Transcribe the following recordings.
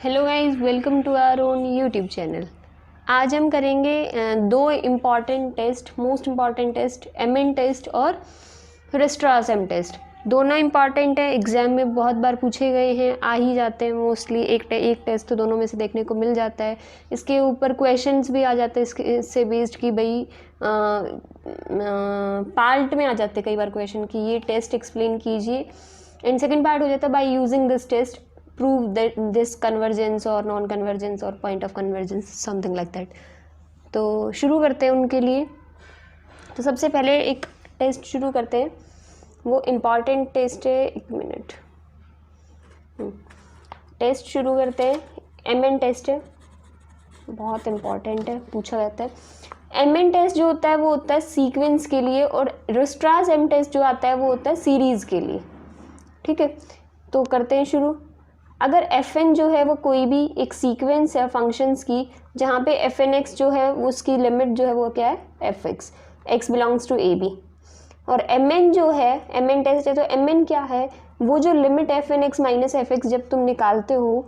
Hello guys, welcome to our own YouTube channel. आज हम करेंगे दो important test, most important test, M N test और रेस्ट्रासम टेस्ट। दोनों इम्पॉर्टेंट है, एग्ज़ाम में बहुत बार पूछे गए हैं, आ ही जाते हैं मोस्टली। एक टेस्ट तो दोनों में से देखने को मिल जाता है। इसके ऊपर क्वेश्चंस भी आ जाते हैं इससे बेस्ड कि भाई पार्ट में आ जाते हैं कई बार क्वेश्चन कि ये टेस्ट एक्सप्लेन कीजिए। एंड सेकेंड पार्ट हो जाता है by using this test prove that this convergence or non convergence or point of convergence, something like that। तो शुरू करते हैं उनके लिए। तो सबसे पहले एक टेस्ट शुरू करते हैं, वो इम्पॉर्टेंट टेस्ट है। एक मिनट, टेस्ट शुरू करते हैं। एमएन टेस्ट है, बहुत इम्पॉर्टेंट है, पूछा जाता है। एमएन टेस्ट जो होता है वो होता है सीक्वेंस के लिए, और रेस्ट्रासम टेस्ट जो आता है वो होता है सीरीज़ के लिए। ठीक है, तो करते हैं शुरू। अगर एफ एन जो है वो कोई भी एक सीक्वेंस है फंक्शंस की, जहाँ पे एफ एन एक्स जो है उसकी लिमिट जो है वो क्या है, F X, X belongs to A B. और एम एन जो है, एम एन टेस्ट है, तो एम एन क्या है, वो जो limit F N X minus F X जब तुम निकालते हो,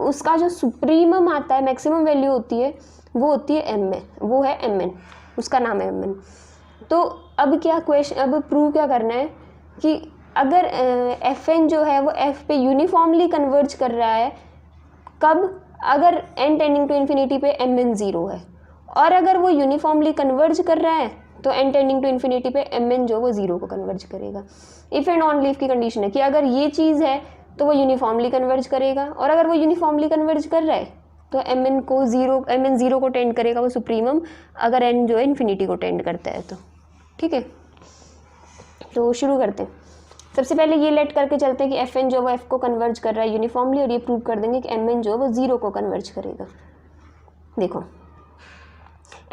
उसका जो सुप्रीमम आता है, मैक्सिमम वैल्यू होती है, वो होती है एम एन, वो है एम एन, उसका नाम है एम एन। तो अब क्या क्वेश्चन, अब प्रूव क्या करना है कि अगर एफ एन जो है वो एफ पे यूनिफॉर्मली कन्वर्ज कर रहा है, कब, अगर एन टेंडिंग टू इन्फिनिटी पे एम एन ज़ीरो है, और अगर वो यूनिफॉर्मली कन्वर्ज कर रहा है तो एन टेंडिंग टू इन्फिनिटी पे एम एन जो वो ज़ीरो को कन्वर्ज करेगा। इफ़ एंड ऑन लीफ की कंडीशन है कि अगर ये चीज़ है तो वो यूनिफॉर्मली कन्वर्ज करेगा, और अगर वो यूनिफॉर्मली कन्वर्ज कर रहा है तो एम एन ज़ीरो को टेंड करेगा, वो सुप्रीमम, अगर एन जो है इन्फिनिटी को टेंड करता है तो। ठीक है, तो शुरू करते हैं। सबसे पहले ये लेट करके चलते हैं कि एफ एन जो वो एफ को कन्वर्ज कर रहा है यूनिफॉर्मली, और ये प्रूव कर देंगे कि एम एन जो वो ज़ीरो को कन्वर्ज करेगा। देखो,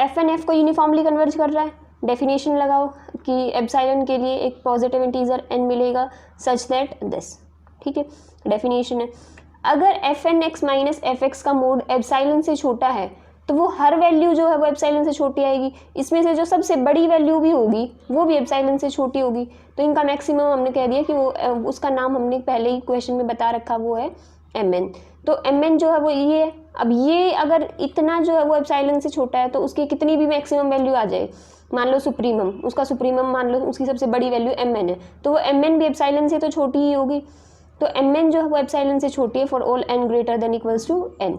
एफ एन एफ को यूनिफॉर्मली कन्वर्ज कर रहा है, डेफिनेशन लगाओ कि एप्सिलॉन के लिए एक पॉजिटिव इंटीजर एन मिलेगा सच दैट दिस। ठीक है, डेफिनेशन है। अगर F N X minus F X का मोड एप्सिलॉन से छोटा है तो वो हर वैल्यू जो है वो एप्सिलॉन से छोटी आएगी। इसमें से जो सबसे बड़ी वैल्यू भी होगी वो भी एप्सिलॉन से छोटी होगी। तो इनका मैक्सिमम हमने कह दिया कि वो उसका नाम हमने पहले ही क्वेश्चन में बता रखा, वो है एम एन। तो एम एन जो है वो ये है। अब ये अगर इतना जो है वो एप्सिलॉन से छोटा है तो उसकी कितनी भी मैक्सिमम वैल्यू आ जाए, मान लो सुप्रीमम, उसका सुप्रीमम मान लो उसकी सबसे बड़ी वैल्यू एम एन है, तो वो एम एन भी एप्सिलॉन से तो छोटी ही होगी। तो एम एन जो है वो एप्सिलॉन से छोटी है for all N greater than equals to N.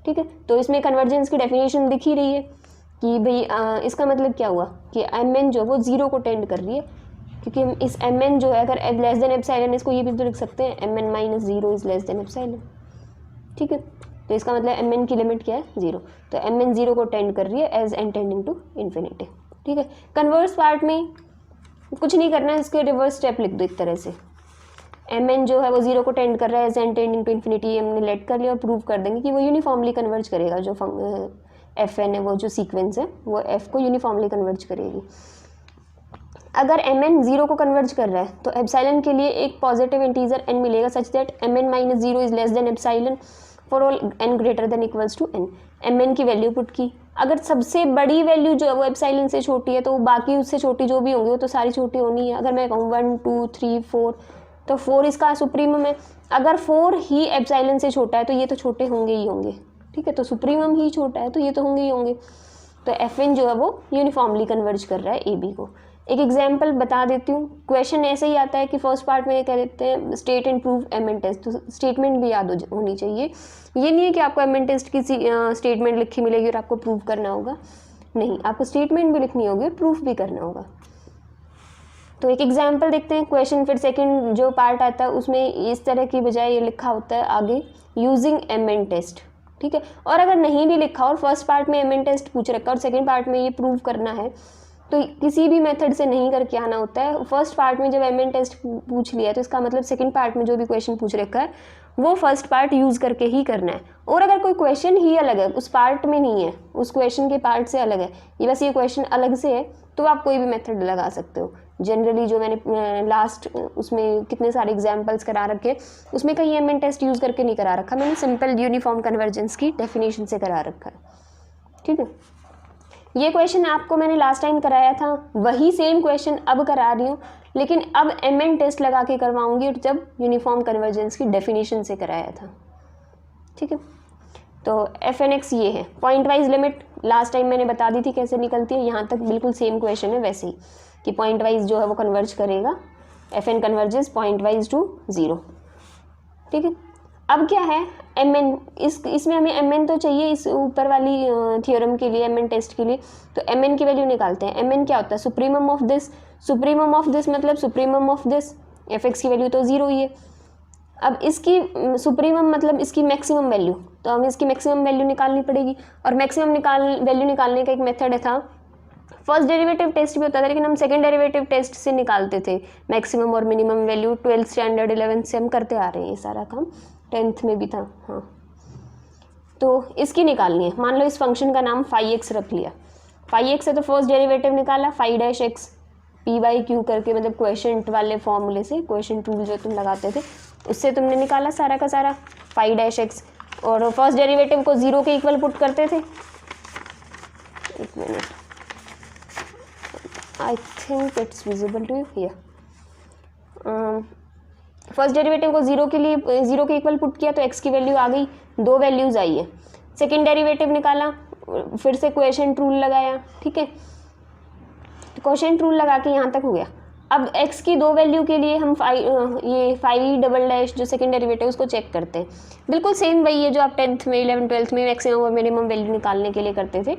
ठीक है, तो इसमें कन्वर्जेंस की डेफिनेशन दिख ही रही है कि भाई इसका मतलब क्या हुआ कि एम एन जो वो ज़ीरो को टेंड कर रही है, क्योंकि हम इस एम एन जो है अगर लेस देन एप्सिलॉन, इसको ये भी तो लिख सकते हैं M N minus zero is less than epsilon. ठीक है, तो इसका मतलब एम एन की लिमिट क्या है, ज़ीरो। तो एम एन ज़ीरो को टेंड कर रही है as N tending to infinity. ठीक है, कन्वर्स पार्ट में कुछ नहीं करना है, इसके रिवर्स स्टेप लिख दो एक तरह से। एम एन जो है वो ज़ीरो को टेंड कर रहा है as N tending to infinity, हमने लेट कर लिया, और प्रूव कर देंगे कि वो यूनिफॉर्मली कन्वर्ज करेगा। जो एफ एन है, वो जो सीक्वेंस है वो एफ को यूनिफॉर्मली कन्वर्ज करेगी। अगर एम एन ज़ीरो को कन्वर्ज कर रहा है तो एप्सिलॉन के लिए एक पॉजिटिव इंटीजर एन मिलेगा such that M N minus zero is less than epsilon for all N greater than equals to N. M N की वैल्यू पुट की, अगर सबसे बड़ी वैल्यू जो है वो एप्सिलॉन से छोटी है तो बाकी उससे छोटी जो भी होंगी वो तो सारी छोटी होनी है। अगर मैं कहूँ 1 2 3 4, तो 4 इसका सुप्रीमम है। अगर 4 ही एप्सिलॉन से छोटा है तो ये तो छोटे होंगे ही होंगे। ठीक है, तो सुप्रीमम ही छोटा है तो ये तो होंगे ही होंगे। तो एफ एन जो है वो यूनिफॉर्मली कन्वर्ज कर रहा है ए बी को। एक एग्जांपल बता देती हूँ, क्वेश्चन ऐसे ही आता है कि फर्स्ट पार्ट में कह देते हैं state and prove M N test, तो स्टेटमेंट भी याद होनी चाहिए। ये नहीं है कि आपको एम एन टेस्ट की स्टेटमेंट लिखी मिलेगी और आपको प्रूव करना होगा, नहीं, आपको स्टेटमेंट भी लिखनी होगी और प्रूफ भी करना होगा। तो एक एग्जाम्पल देखते हैं क्वेश्चन, फिर सेकंड जो पार्ट आता है उसमें इस तरह की बजाय ये लिखा होता है आगे यूजिंग एम एन टेस्ट। ठीक है, और अगर नहीं भी लिखा और फर्स्ट पार्ट में एम एन टेस्ट पूछ रखा और सेकंड पार्ट में ये प्रूव करना है तो किसी भी मेथड से नहीं करके आना होता है। फर्स्ट पार्ट में जब एम एन टेस्ट पूछ लिया है तो इसका मतलब सेकंड पार्ट में जो भी क्वेश्चन पूछ रखा है वो फर्स्ट पार्ट यूज़ करके ही करना है। और अगर कोई क्वेश्चन ही अलग है, उस पार्ट में नहीं है, उस क्वेश्चन के पार्ट से अलग है, ये बस ये क्वेश्चन अलग से है, तो आप कोई भी मेथड लगा सकते हो। जनरली जो मैंने लास्ट उसमें कितने सारे एग्जांपल्स करा रखे, उसमें कहीं एम एन टेस्ट यूज़ करके नहीं करा रखा, मैंने सिंपल यूनिफॉर्म कन्वर्जेंस की डेफिनेशन से करा रखा है। ठीक है, ये क्वेश्चन आपको मैंने लास्ट टाइम कराया था, वही सेम क्वेश्चन अब करा रही हूँ, लेकिन अब एम एन टेस्ट लगा के करवाऊंगी जब यूनिफॉर्म कन्वर्जेंस की डेफिनेशन से कराया था। ठीक है, तो एफ एन एक्स ये है। Point wise limit last time मैंने बता दी थी कैसे निकलती है, यहाँ तक बिल्कुल सेम क्वेश्चन है वैसे ही कि पॉइंट वाइज जो है वो कन्वर्ज करेगा, F N converges point wise 0। ठीक है, अब क्या है एम एन, इसमें हमें एम एन तो चाहिए इस ऊपर वाली थ्योरम के लिए, एम एन टेस्ट के लिए, तो एम एन की वैल्यू निकालते हैं। एम एन क्या होता है, supremum of this, supremum of this मतलब supremum of this, F X की वैल्यू तो 0 ही है। अब इसकी सुप्रीमम मतलब इसकी मैक्सिमम वैल्यू, तो हमें इसकी मैक्सिमम वैल्यू निकालनी पड़ेगी, और मैक्सिमम वैल्यू निकालने का एक मेथड है था, फर्स्ट डेरिवेटिव टेस्ट भी होता था लेकिन हम सेकंड डेरिवेटिव टेस्ट से निकालते थे मैक्सिमम और minimum value. 12th standard 11th से हम करते आ रहे हैं ये सारा काम, 10th में भी था। हाँ, तो इसकी निकालनी है। मान लो इस फंक्शन का नाम फाई एक्स रख लिया, फाई एक्स है तो फर्स्ट डेरिवेटिव निकाला phi dash X P by Q करके, मतलब क्वेश्चन वाले फॉर्मूले से, क्वेश्चन टूल जो तुम लगाते थे उससे तुमने निकाला सारा का सारा फाई डैश एक्स, और फर्स्ट डेरिवेटिव को 0 के इक्वल पुट करते थे। एक मिनट, I think it's visible to you here. First derivative को 0 के लिए 0 के इक्वल पुट किया तो x की वैल्यू आ गई, 2 वैल्यूज आई है। सेकेंड डेरिवेटिव निकाला, फिर से क्वेश्चन रूल लगाया। ठीक है, क्वेश्चन रूल लगा के यहाँ तक हो गया। अब x की 2 वैल्यू के लिए हम ये फाई डबल डैश जो सेकंड डेरिवेटिव उसको चेक करते हैं। बिल्कुल सेम वही है जो आप 10th में 11th 12th में मैक्सिमम और मिनिमम वैल्यू निकालने के लिए करते थे।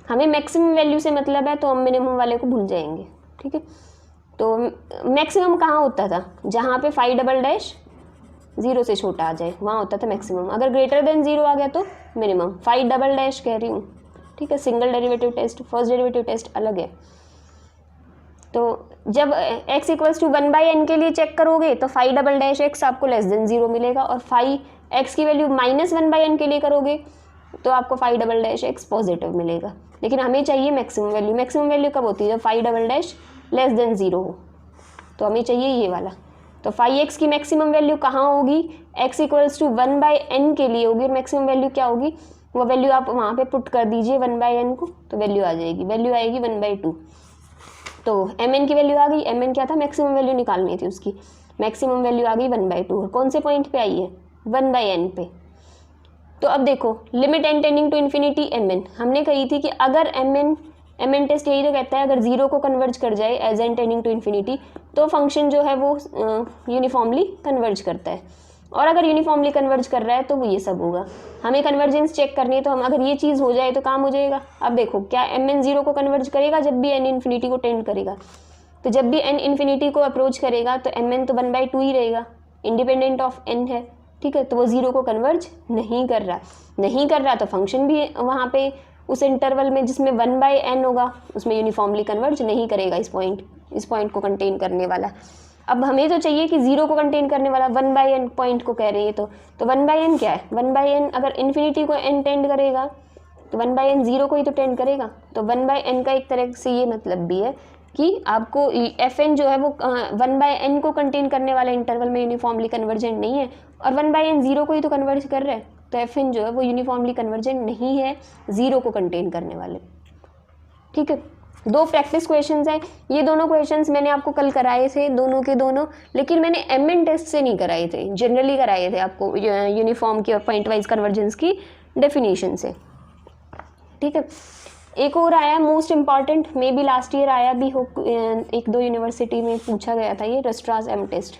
हमें मैक्सिमम वैल्यू से मतलब है तो हम मिनिमम वाले को भूल जाएंगे। ठीक है, तो मैक्सिमम कहाँ होता था, जहाँ पे फाई डबल डैश 0 से छोटा आ जाए वहाँ होता था मैक्सिमम। अगर ग्रेटर देन 0 आ गया तो मिनिमम। फाई डबल डैश कह रही हूँ। ठीक है, single derivative test, first derivative test अलग है। तो जब x इक्वल्स टू 1/n के लिए चेक करोगे तो फाई डबल डैश एक्स आपको लेस देन 0 मिलेगा, और फाई x की वैल्यू -1/n के लिए करोगे तो आपको phi double dash X positive मिलेगा। लेकिन हमें चाहिए मैक्सिमम वैल्यू। मैक्सिमम वैल्यू कब होती है, जब phi double dash less than 0 हो, तो हमें चाहिए ये वाला। तो फाई एक्स की मैक्सिमम वैल्यू कहाँ होगी, x इक्वल्स टू 1/n के लिए होगी, और मैक्सिमम वैल्यू क्या होगी, वो वैल्यू आप वहाँ पे पुट कर दीजिए 1/n को, तो वैल्यू आ जाएगी, वैल्यू आएगी 1/2। तो एम एन की वैल्यू आ गई, एम एन क्या था, मैक्सिमम वैल्यू निकालनी थी उसकी, मैक्सिमम वैल्यू आ गई 1/2। और कौन से पॉइंट पे आई है, 1/n पे। तो अब देखो limit n tending to infinity M N, हमने कही थी कि अगर एम एन टेस्ट यही तो कहता है अगर 0 को कन्वर्ज कर जाए as N tending to infinity तो फंक्शन जो है वो यूनिफॉर्मली कन्वर्ज करता है, और अगर यूनिफॉर्मली कन्वर्ज कर रहा है तो वो ये सब होगा। हमें कन्वर्जेंस चेक करनी है, तो हम अगर ये चीज़ हो जाए तो काम हो जाएगा। अब देखो क्या एम एन 0 को कन्वर्ज करेगा जब भी एन इन्फिनिटी को टेंड करेगा, तो जब भी एन इन्फिनिटी को अप्रोच करेगा तो एम एन तो 1/2 ही रहेगा, इंडिपेंडेंट ऑफ एन है। ठीक है, तो वो 0 को कन्वर्ज नहीं कर रहा तो फंक्शन भी वहाँ पे उस इंटरवल में जिसमें 1/n होगा उसमें यूनिफॉर्मली कन्वर्ज नहीं करेगा, इस पॉइंट को कंटेन करने वाला। अब हमें तो चाहिए कि 0 को कंटेन करने वाला 1/n पॉइंट को कह रही है, तो 1/n क्या है, 1/n अगर इन्फिनिटी को n टेंड करेगा तो 1/n 0 को ही तो टेंड करेगा। तो 1/n का एक तरह से ये मतलब भी है कि आपको fn जो है वो 1/n को कंटेन करने वाले इंटरवल में यूनिफॉर्मली कन्वर्जेंट नहीं है, और 1/n 0 को ही तो कन्वर्ज कर रहा है, तो fn जो है वो यूनिफॉर्मली कन्वर्जेंट नहीं है 0 को कंटेन करने वाले। ठीक है, 2 प्रैक्टिस क्वेश्चंस हैं। ये दोनों क्वेश्चंस मैंने आपको कल कराए थे, दोनों के दोनों, लेकिन मैंने एमएन टेस्ट से नहीं कराए थे, जनरली कराए थे आपको यूनिफॉर्म की और पॉइंट वाइज कन्वर्जेंस की डेफिनेशन से। ठीक है, एक और आया most important, may be last year आया भी हो, 1-2 यूनिवर्सिटी में पूछा गया था ये रेस्ट्रास एम टेस्ट।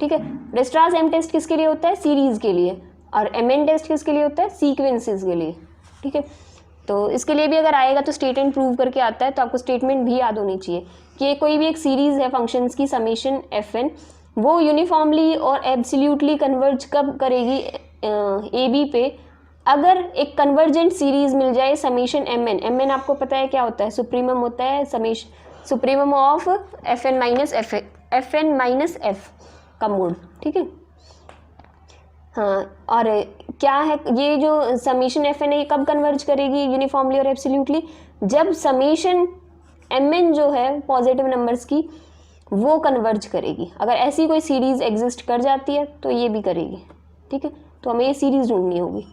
ठीक है, रेस्ट्रास एम टेस्ट किसके लिए होता है, सीरीज़ के लिए, और एमएन टेस्ट किसके लिए होता है, सीक्वेंसेस के लिए। ठीक है, तो इसके लिए भी अगर आएगा तो स्टेटमेंट प्रूव करके आता है, तो आपको स्टेटमेंट भी याद होनी चाहिए कि कोई भी एक सीरीज़ है फंक्शंस की समेशन fn, वो यूनिफॉर्मली और एब्सोल्युटली कन्वर्ज कब करेगी ए बी पे, अगर एक कन्वर्जेंट सीरीज़ मिल जाए समेशन mn आपको पता है क्या होता है, सुप्रीमम होता है supremum of fn minus f का मोड। ठीक है, हाँ, और क्या है ये जो समेशन fn है ये कब कन्वर्ज करेगी यूनिफॉर्मली और एब्सोल्युटली, जब समेशन mn जो है पॉजिटिव नंबर्स की वो कन्वर्ज करेगी। अगर ऐसी कोई सीरीज़ एग्जिस्ट कर जाती है तो ये भी करेगी। ठीक है, तो हमें ये सीरीज़ ढूंढनी होगी।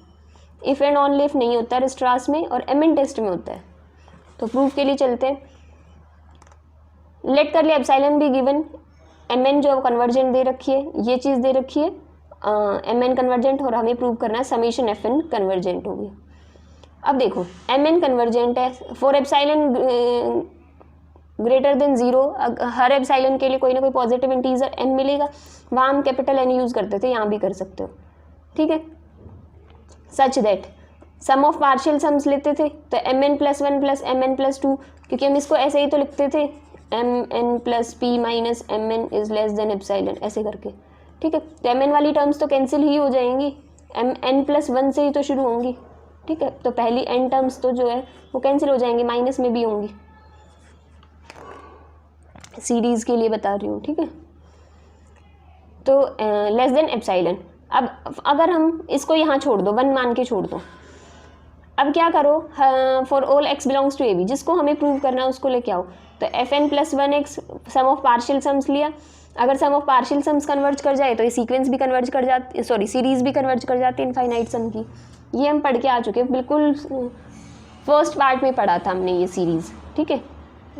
इफ़ एंड ऑनली इफ नहीं होता है रेस्ट्रास में, और एमएन टेस्ट में होता है। तो प्रूफ के लिए चलते हैं। लेट कर लिया एप्सिलॉन भी गिवन, एमएन जो है वो कन्वर्जेंट दे रखी है, ये चीज़ दे रखी है, एम एन कन्वर्जेंट और हमें प्रूव करना है समेशन एफ एन कन्वर्जेंट होगी। अब देखो एम एन कन्वर्जेंट है for epsilon greater than 0, her epsilon के लिए कोई ना कोई पॉजिटिव इंटीजर एम मिलेगा, वहाँ हम कैपिटल एन यूज़ करते थे, यहाँ भी कर सकते हो, ठीक है। Such that sum of partial sums लेते थे तो M N plus 1 plus M N plus 2, क्योंकि हम इसको ऐसे ही तो लिखते थे M N plus P minus M N is less than epsilon ऐसे करके, ठीक है। तो एम एन वाली टर्म्स तो कैंसिल ही हो जाएंगी, एम एन प्लस 1 से ही तो शुरू होंगी, ठीक है। तो पहली एन टर्म्स तो जो है वो कैंसिल हो जाएंगी, माइनस में भी होंगी, सीरीज के लिए बता रही हूँ, ठीक है। तो लेस देन एप्साइलन। अब अगर हम इसको यहाँ छोड़ दो, 1 मान के छोड़ दो, अब क्या करो for all X belongs to A B, जिसको हमें प्रूव करना है उसको लेके आओ। तो F N plus 1 X sum of partial sums लिया, अगर sum of partial sums converge कर जाए तो ये सीक्वेंस भी कन्वर्ज कर जाती, सॉरी सीरीज भी कन्वर्ज कर जाती है इनफाइनाइट सम की। ये हम पढ़ के आ चुके हैं, बिल्कुल फर्स्ट पार्ट में पढ़ा था हमने ये सीरीज़, ठीक है।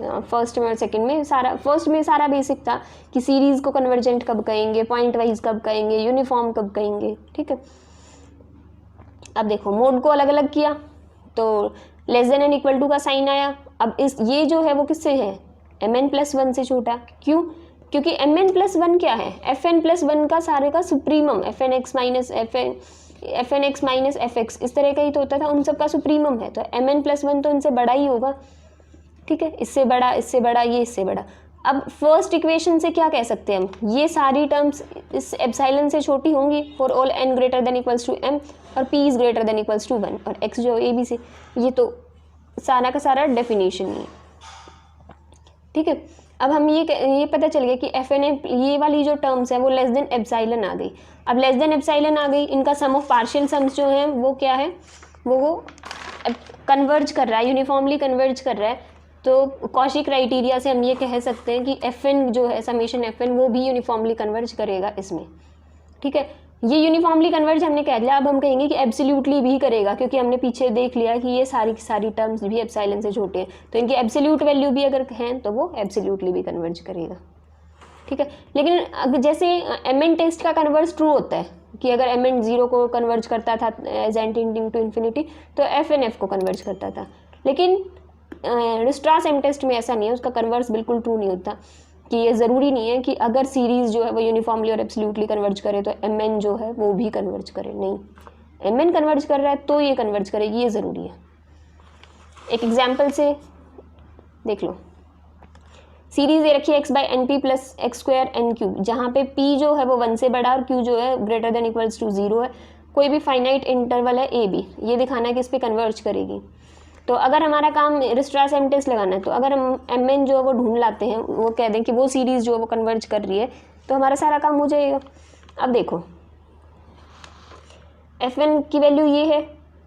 फर्स्ट में और सेकंड में सारा, फर्स्ट में सारा बेसिक था कि सीरीज़ को कन्वर्जेंट कब कहेंगे, पॉइंट वाइज कब कहेंगे, यूनिफॉर्म कब कहेंगे, ठीक है। अब देखो मोड को अलग अलग किया तो less than N equal to का साइन आया। अब इस ये जो है वो किससे है, एम एन प्लस 1 से छोटा, क्यों, क्योंकि एम एन प्लस 1 क्या है, एफ एन प्लस 1 का सारे का supremum, F N X minus F X इस तरह का ही तो होता था, उन सब का सुप्रीमम है, तो एम एन प्लस 1 तो इनसे बड़ा ही होगा, ठीक है। इससे बड़ा, इससे बड़ा, ये इससे बड़ा। अब फर्स्ट इक्वेशन से क्या कह सकते हैं हम, ये सारी टर्म्स इस एप्साइलन से छोटी होंगी for all N greater than equals to M और P is greater than equals to 1 और एक्स जो ए बी से, ये तो सारा का सारा डेफिनेशन है, ठीक है। अब हम ये पता चल गया कि एफ एन ये वाली जो टर्म्स है वो लेस देन एप्साइलन आ गई। अब लेस देन एप्साइलन आ गई, इनका सम ऑफ पार्शियल सम्स जो है वो क्या है, वो कन्वर्ज कर रहा है, यूनिफॉर्मली कन्वर्ज कर रहा है। तो कॉशी क्राइटेरिया से हम ये कह सकते हैं कि एफ एन जो है समेशन एफ एन वो भी यूनिफॉर्मली कन्वर्ज करेगा इसमें, ठीक है। ये यूनिफॉर्मली कन्वर्ज हमने कह दिया, अब हम कहेंगे कि एब्सोल्यूटली भी करेगा, क्योंकि हमने पीछे देख लिया कि ये सारी की सारी टर्म्स भी एप्सिलॉन से छोटे हैं, तो इनकी एब्सोल्यूट वैल्यू भी अगर हैं तो वो एब्सोल्यूटली भी कन्वर्ज करेगा, ठीक है। लेकिन जैसे एम एन टेस्ट का कन्वर्ज ट्रू होता है कि अगर एम एन 0 को कन्वर्ज करता था as N tending to infinity, तो एफ एन एफ को कन्वर्ज करता था, लेकिन रिस्ट्रास एम टेस्ट में ऐसा नहीं है, उसका कन्वर्स बिल्कुल ट्रू नहीं होता, कि ये ज़रूरी नहीं है कि अगर सीरीज़ जो है वो यूनिफॉर्मली और एब्सोल्युटली कन्वर्ज करे तो एम एन जो है वो भी कन्वर्ज करे, नहीं, एम एन कन्वर्ज कर रहा है तो ये कन्वर्ज करेगी, ये ज़रूरी है। एक एग्जाम्पल से देख लो, सीरीज ये रखी है X by N P plus X square N Q, जहाँ पे पी जो है वो 1 से बड़ा और क्यू जो है ग्रेटर देन इक्वल्स टू 0 है, कोई भी फाइनाइट इंटरवल है ए बी, ये दिखाना है कि इस पर कन्वर्ज करेगी। तो अगर हमारा काम रिस्ट्रास एम टेस्ट लगाना है, तो अगर हम एम एन जो है वो ढूंढ लाते हैं, वो कह दें कि वो सीरीज़ जो है वो कन्वर्ज कर रही है, तो हमारा सारा काम हो जाएगा। अब देखो एफ एन की वैल्यू ये है,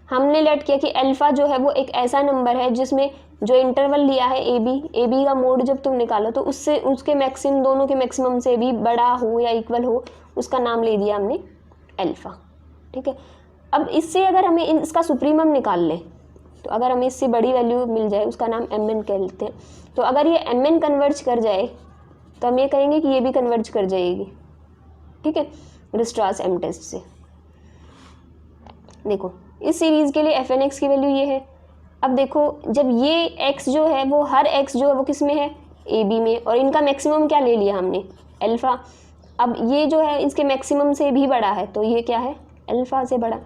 हमने लेट किया कि अल्फ़ा जो है वो एक ऐसा नंबर है जिसमें जो इंटरवल लिया है ए बी का मोड जब तुम निकालो तो उससे उसके मैक्सिमम, दोनों के मैक्सिमम से भी बड़ा हो या इक्वल हो, उसका नाम ले दिया हमने अल्फ़ा, ठीक है। अब इससे अगर हमें इसका सुप्रीमम निकाल लें, तो अगर हमें इससे बड़ी वैल्यू मिल जाए उसका नाम एम एन कह लेते हैं, तो अगर ये एम एन कन्वर्ज कर जाए तो हम ये कहेंगे कि ये भी कन्वर्ज कर जाएगी, ठीक है, रिस्ट्रास एम टेस्ट से। देखो इस सीरीज़ के लिए एफ एन एक्स की वैल्यू ये है। अब देखो जब ये एक्स जो है वो हर एक्स जो है वो किस में है, ए बी में, और इनका मैक्सिमम क्या ले लिया हमने, अल्फ़ा। अब ये जो है इसके मैक्सिमम से भी बड़ा है, तो ये क्या है, अल्फ़ा से बड़ा।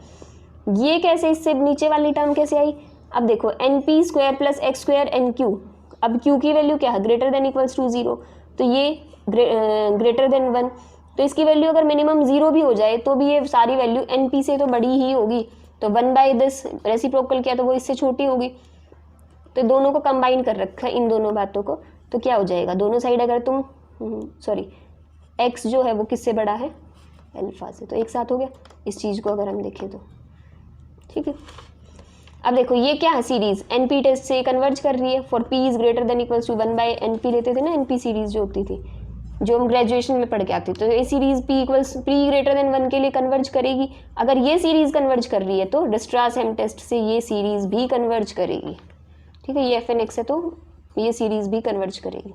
ये कैसे, इससे नीचे वाली टर्म कैसे आई, अब देखो N P square plus X square N Q, अब क्यू की वैल्यू क्या है, ग्रेटर देन इक्वल्स टू 0, तो ये ग्रेटर देन 1, तो इसकी वैल्यू अगर मिनिमम 0 भी हो जाए तो भी ये सारी वैल्यू एन पी से तो बड़ी ही होगी, तो 1/10 रेसिप्रोकल किया तो वो इससे छोटी होगी। तो दोनों को कंबाइन कर रखा है, इन दोनों बातों को, तो क्या हो जाएगा, दोनों साइड अगर तुम एक्स जो है वो किससे बड़ा है, अल्फ़ा से, तो एक साथ हो गया इस चीज़ को अगर हम देखें तो, ठीक है। अब देखो ये क्या है, सीरीज़ एन पी टेस्ट से कन्वर्ज कर रही है, for P is greater than equals to 1/NP लेते थे ना, एन पी सीरीज़ जो होती थी, जो हम ग्रेजुएशन में पढ़ के आते, तो ये सीरीज़ पी ग्रेटर देन 1 के लिए कन्वर्ज करेगी। अगर ये सीरीज़ कन्वर्ज कर रही है तो रिस्ट्रास एम टेस्ट से ये सीरीज़ भी कन्वर्ज करेगी, ठीक है। ये एफ एन एक्स है तो ये सीरीज़ भी कन्वर्ज करेगी।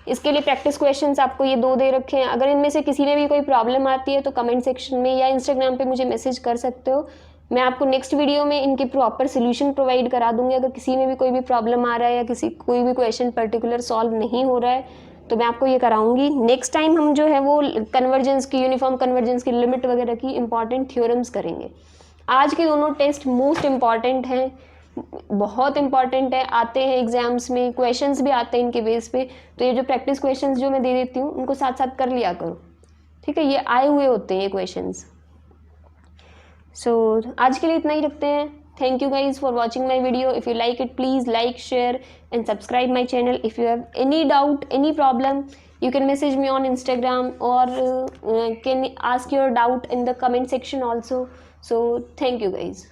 इसके लिए प्रैक्टिस क्वेश्चंस आपको ये 2 दे रखे हैं। अगर इनमें से किसी में भी कोई प्रॉब्लम आती है तो कमेंट सेक्शन में या इंस्टाग्राम पे मुझे मैसेज कर सकते हो। मैं आपको नेक्स्ट वीडियो में इनके प्रॉपर सोल्यूशन प्रोवाइड करा दूंगी। अगर किसी में भी कोई भी प्रॉब्लम आ रहा है या कोई भी क्वेश्चन पर्टिकुलर सॉल्व नहीं हो रहा है तो मैं आपको ये कराऊंगी। नेक्स्ट टाइम हम जो है वो कन्वर्जेंस की, यूनिफॉर्म कन्वर्जेंस की लिमिट वगैरह की इंपॉर्टेंट थ्योरम्स करेंगे। आज के दोनों टेस्ट मोस्ट इम्पॉर्टेंट हैं, बहुत इंपॉर्टेंट है, आते हैं एग्जाम्स में, क्वेश्चंस भी आते हैं इनके बेस पे। तो ये जो प्रैक्टिस क्वेश्चंस जो मैं दे देती हूँ उनको साथ साथ कर लिया करो, ठीक है। ये आए हुए होते हैं ये क्वेश्चंस। सो आज के लिए इतना ही रखते हैं। Thank you guys for watching my video. If you like it please like, share and subscribe my channel. If you have any doubt, any problem, you can message me on Instagram or can ask your doubt in the comment section also. So thank you guys.